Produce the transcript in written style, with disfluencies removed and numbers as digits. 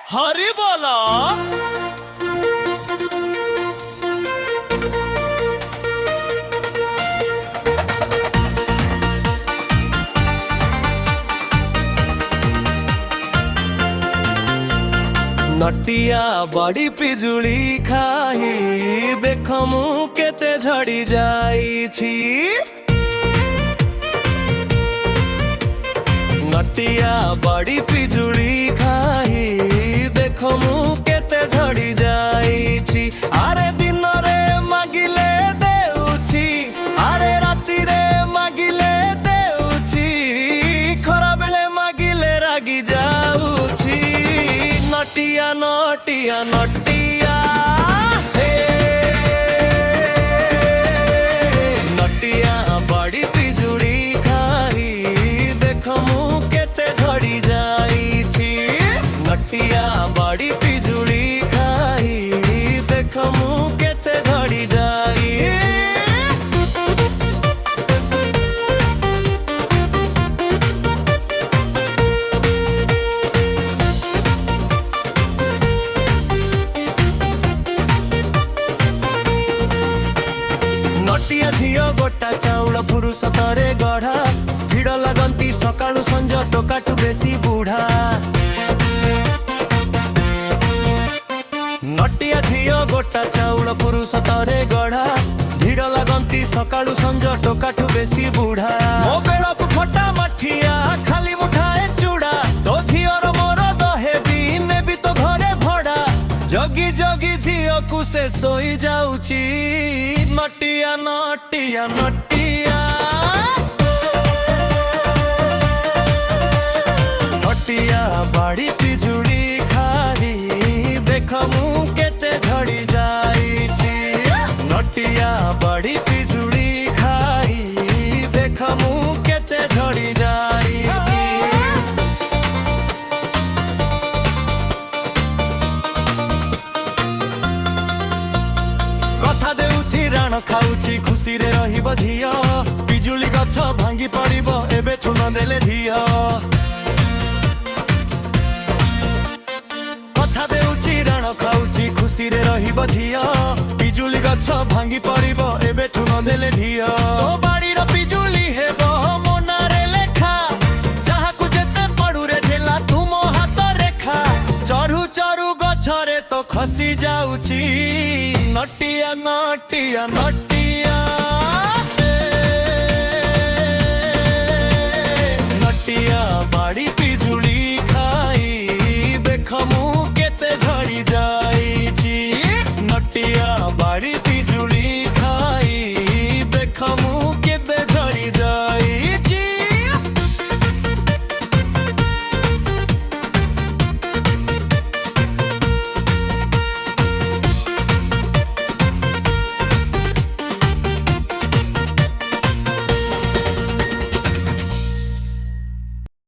हरि बोला। नटिया बड़ी पिजुली खाई देख मु केते झड़ी जाईछि। नटिया बड़ी पिजुली खाई देख मु केते झड़ी जाईछि। अरे दिन रे मागिले देउछि, अरे राति रे मागिले देउछि, खरा बेले मागिले रागी जाउछि। नटिया नटिया नटिया हे नटिया बड़ी पिजुड़ी खाई देख मु केते झड़ी जाईछि। नटिया बड़ी पिजुड़ी खाई देख मु केते झड़ी जाईछि। नटिया झियो गोटा चाउल पुरुष तरे गढ़ा, भिड़ लगंती सकाळु संज टोकाटु बेसी बुढ़ा। नटिया झियो गोटा चाउल पुरुष तरे गढ़ा, भिड़ लगंती सकाळु संज टोकाटु बेसी बुढ़ा। मो बेळकु फटा मठिया खाली मुठाए चूड़ा, तो झियोर मोर दहेबी नेबी तो घरे भड़ा। जगी जगी झियो को से सोई जाउची। नटिया नटिया नटिया नटिया बड़ी पिजुड़ी खाई देख मु केते झड़ी जाईछि। नटिया बड़ी पिजुड़ी खाई देख मु केते झड़ी जाईछि। कथा देउछि राण खाउछि खुशी रे रहिब झियो, बिजुली गछ भांगी पड़िब एबेठु न देले ढियो। कथा देउछि राण खाउछि खुशी रे रहिब झियो, बिजुली गछ भांगी पड़िब एबेठु न देले ढियो। तो बाड़ीर बिजुली हेबो मोनारे लेखा, जाहाकु जेते पड़ू रे ढेला तुमो हाथ रेखा। चढ़ू चढ़ू गछरे तो खसी जाउछि। नटिया नटिया नटिया